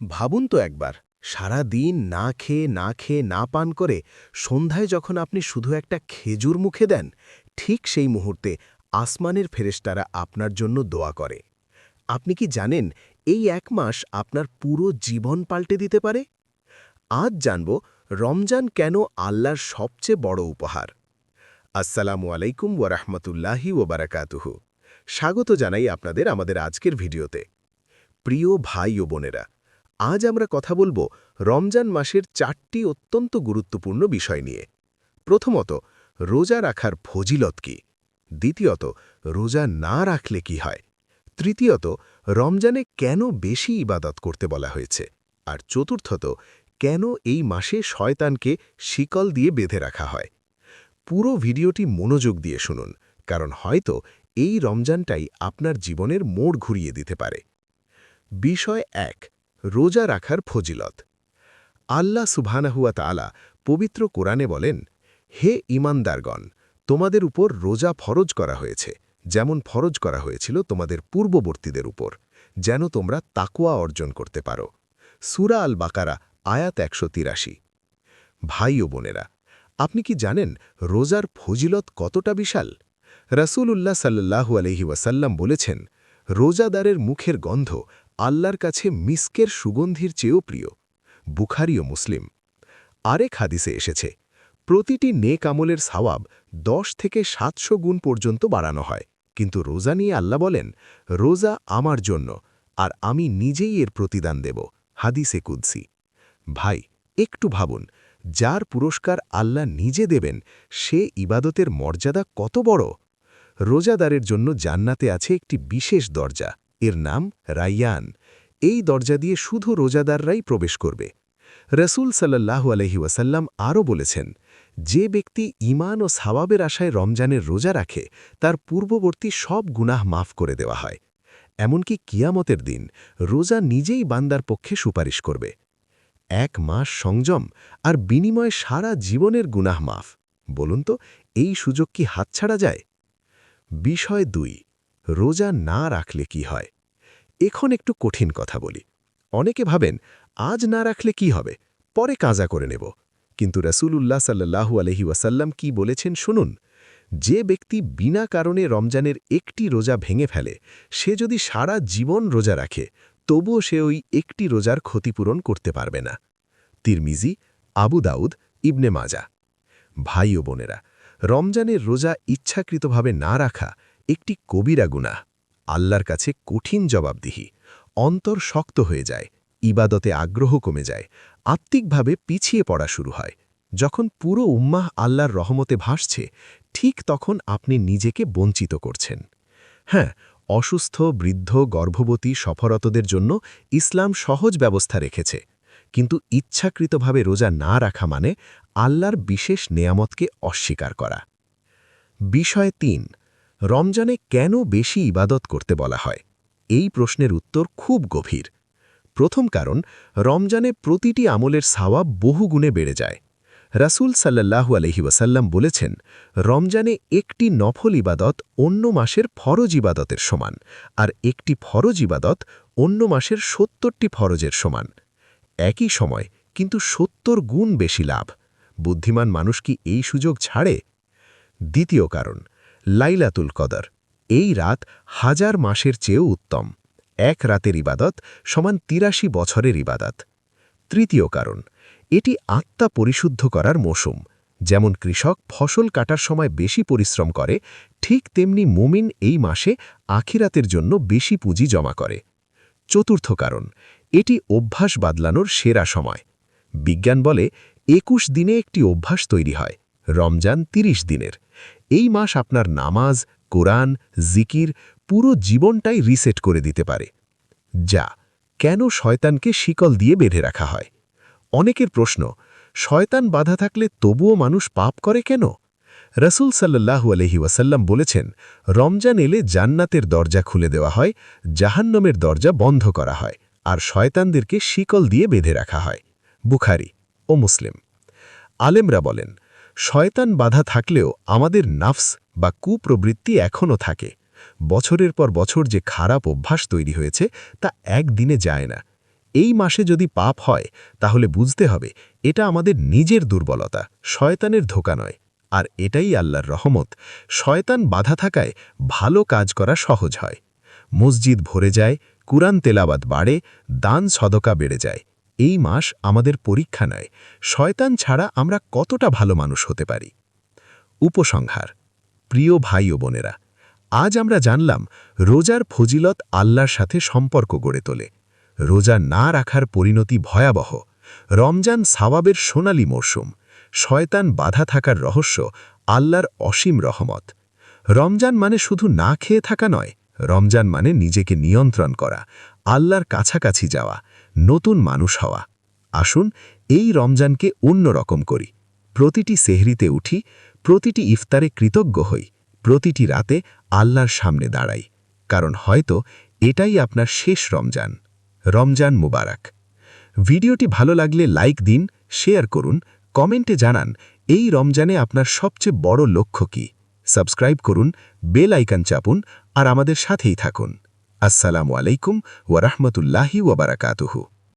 ভাবুন তো একবার, সারা দিন না খেয়ে না পান করে সন্ধ্যায় যখন আপনি শুধু একটা খেজুর মুখে দেন, ঠিক সেই মুহূর্তে আসমানের ফেরেশতারা আপনার জন্য দোয়া করে। আপনি কি জানেন এই ১ মাস আপনার পুরো জীবন পাল্টে দিতে পারে? আজ জানব রমজান কেন আল্লাহর সবচেয়ে বড় উপহার। আসসালামু আলাইকুম ওয়া রাহমাতুল্লাহি ওয়া বারাকাতুহু। স্বাগত জানাই আপনাদের আমাদের আজকের ভিডিওতে। প্রিয় ভাই ও বোনেরা, আজ আমরা কথা বলবো রমজান মাসের ৪টি অত্যন্ত গুরুত্বপূর্ণ বিষয় নিয়ে। প্রথমত, রোজা রাখার ফজিলত কি? দ্বিতীয়ত, রোজা না রাখলে কি হয়? তৃতীয়ত, রমজানে কেন বেশি ইবাদত করতে বলা হয়েছে? আর চতুর্থত, কেন এই মাসে শয়তানকে শিকল দিয়ে বেঁধে রাখা হয়? পুরো ভিডিওটি মনোযোগ দিয়ে শুনুন, কারণ হয়তো এই রমজানটাই আপনার জীবনের মোড় ঘুরিয়ে দিতে পারে। বিষয় ১, রোজা রাখার ফজিলত। আল্লাহ সুবহানাহু ওয়া তাআলা পবিত্র কোরআনে বলেন, হে ঈমানদারগণ, তোমাদের উপর রোজা ফরজ করা হয়েছে, যেমন ফরজ করা হয়েছিল তোমাদের পূর্ববর্তীদের উপর, যেন তোমরা তাকওয়া অর্জন করতে পারো। সূরা আল বাকারা আয়াত ১৮৩। ভাই ও বোনেরা, আপনি কি জানেন রোজার ফজিলত কতটা বিশাল? রাসূলুল্লাহ সাল্লাল্লাহু আলাইহি ওয়াসাল্লাম বলেছেন, রোজাদারের মুখের গন্ধ আল্লাহর কাছে মিস্কের সুগন্ধির চেয়েও প্রিয়। বুখারী ও মুসলিম। আরেক হাদিসে এসেছে, প্রতিটি নেক আমলের সওয়াব ১০ থেকে ৭০০ গুণ পর্যন্ত বাড়ানো হয়, কিন্তু রোজা নিয়ে আল্লাহ বলেন, রোজা আমার জন্য, আর আমি নিজেই এর প্রতিদান দেব। হাদিসে কুদসি। ভাই, একটু ভাবুন, যার পুরস্কার আল্লাহ নিজে দেবেন, সে ইবাদতের মর্যাদা কত বড়। রোজাদারের জন্য জান্নাতে আছে একটি বিশেষ দরজা, এর নাম রায়্যান। এই দরজা দিয়ে শুধু রোজাদাররাই প্রবেশ করবে। রসুল সাল্লাল্লাহু আলাইহি ওয়াসাল্লাম আরও বলেছেন, যে ব্যক্তি ঈমান ও সাওয়াবের আশায় রমজানের রোজা রাখে, তার পূর্ববর্তী সব গুনাহ মাফ করে দেওয়া হয়। এমনকি কিয়ামতের দিন রোজা নিজেই বান্দার পক্ষে সুপারিশ করবে। ১ মাস সংযম আর বিনিময়ে সারা জীবনের গুনাহ মাফ। বলুন তো, এই সুযোগ কি হাতছাড়া যায়? বিষয় ২, রোজা না রাখলে কি হয়? এখন একটু কঠিন কথা বলি। অনেকে ভাবেন, আজ না রাখলে কি হবে, পরে কাজা করে নেব। কিন্তু রাসূলুল্লাহ সাল্লাল্লাহু আলাইহি ওয়াসাল্লাম কি বলেছেন শুনুন, যে ব্যক্তি বিনা কারণে রমজানের একটি রোজা ভেঙে ফেলে, সে যদি সারা জীবন রোজা রাখে, তবুও সে ওই একটি রোজার ক্ষতিপূরণ করতে পারবে না। তিরমিজি, আবু দাউদ, ইবনে মাজা। ভাই ও বোনেরা, রমজানের রোজা ইচ্ছাকৃতভাবে না রাখা একটি কবিরা গুনাহ। আল্লাহর কাছে কঠিন জবাবদিহি। অন্তর শক্ত হয়ে যায়, ইবাদতে আগ্রহ কমে যায়, আত্মিকভাবে পিছিয়ে পড়া শুরু হয়। যখন পুরো উম্মাহ আল্লাহর রহমতে ভাসছে, ঠিক তখন আপনি নিজেকে বঞ্চিত করছেন। হ্যাঁ, অসুস্থ, বৃদ্ধ, গর্ভবতী, সফরতদের জন্য ইসলাম সহজ ব্যবস্থা রেখেছে, কিন্তু ইচ্ছাকৃতভাবে রোজা না রাখা মানে আল্লাহর বিশেষ নেয়ামতকে অস্বীকার করা। বিষয় ৩, রমজানে কেন বেশি ইবাদত করতে বলা হয়? এই প্রশ্নের উত্তর খুব গভীর। প্রথম কারণ, রমজানে প্রতিটি আমলের সওয়াব বহুগুণে বেড়ে যায়। রাসূল সাল্লাল্লাহু আলাইহি ওয়াসাল্লাম বলেছেন, রমজানে একটি নফল ইবাদত অন্য মাসের ফরজ ইবাদতের সমান, আর একটি ফরজ ইবাদত অন্য মাসের ৭০টি ফরজের সমান। একই সময় কিন্তু ৭০ গুণ বেশি লাভ। বুদ্ধিমান মানুষ কি এই সুযোগ ছাড়ে? দ্বিতীয় কারণ, লাইলাতুল কদর। এই রাত হাজার মাসের চেয়েও উত্তম। এক রাতের ইবাদত সমান ৮৩ বছরের ইবাদত। তৃতীয় কারণ, এটি আত্মা পরিশুদ্ধ করার মৌসুম। যেমন কৃষক ফসল কাটার সময় বেশি পরিশ্রম করে, ঠিক তেমনি মুমিন এই মাসে আখিরাতের জন্য বেশি পুঁজি জমা করে। চতুর্থ কারণ, এটি অভ্যাস বাদলানোর সেরা সময়। বিজ্ঞান বলে ২১ দিনে একটি অভ্যাস তৈরি হয়, রমজান ৩০ দিনের। এই মাস আপনার নামাজ, কোরআন, জিকির, পুরো জীবনটাই রিসেট করে দিতে পারে। কেন শয়তানকে শিকল দিয়ে বেঁধে রাখা হয়? অনেকের প্রশ্ন, শয়তান বাধা থাকলে তবুও মানুষ পাপ করে কেন? রাসূল সাল্লাল্লাহু আলাইহি ওয়াসাল্লাম বলেছেন, রমজান এলে জান্নাতের দরজা খুলে দেওয়া হয়, জাহান্নামের দরজা বন্ধ করা হয়, আর শয়তানদেরকে শিকল দিয়ে বেঁধে রাখা হয়। বুখারী ও মুসলিম। আলেমরা বলেন, শয়তান বাধা থাকলেও আমাদের নাফস বা কুপ্রবৃত্তি এখনও থাকে। বছরের পর বছর যে খারাপ অভ্যাস তৈরি হয়েছে, তা একদিনে যায় না। এই মাসে যদি পাপ হয় তাহলে বুঝতে হবে এটা আমাদের নিজের দুর্বলতা, শয়তানের ধোঁকা নয়। আর এটাই আল্লাহর রহমত। শয়তান বাধা থাকায় ভালো কাজ করা সহজ হয়। মসজিদ ভরে যায়, কুরআন তেলাওয়াত বাড়ে, দান সদকা বেড়ে যায়। এই মাস আমাদের পরীক্ষা নয়, শয়তান ছাড়া আমরা কতটা ভালো মানুষ হতে পারি। উপসংহার। প্রিয় ভাই ও বোনেরা, আজ আমরা জানলাম রোজার ফজিলত আল্লাহর সাথে সম্পর্ক গড়ে তোলে। রোজা না রাখার পরিণতি ভয়াবহ। রমজান সাওয়াবের সোনালি মরশুম। শয়তান বাধা থাকার রহস্য আল্লাহর অসীম রহমত। রমজান মানে শুধু না খেয়ে থাকা নয়, রমজান মানে নিজেকে নিয়ন্ত্রণ করা, আল্লাহর কাছাকাছি যাওয়া, নতুন মানুষ হওয়া। আসুন এই রমজানকে অন্যরকম করি। প্রতিটি সেহরিতে উঠি, প্রতিটি ইফতারে কৃতজ্ঞ হই, প্রতিটি রাতে আল্লাহর সামনে দাঁড়াই। কারণ হয়তো এটাই আপনার শেষ রমজান। রমজান মুবারক। ভিডিওটি ভালো লাগলে লাইক দিন, শেয়ার করুন, কমেন্টে জানান এই রমজানে আপনার সবচেয়ে বড় লক্ষ্য কী। সাবস্ক্রাইব করুন, বেল আইকন চাপুন আর আমাদের সাথেই থাকুন। আসসালামু আলাইকুম ওয়া রাহমাতুল্লাহি ওয়া বারাকাতুহু।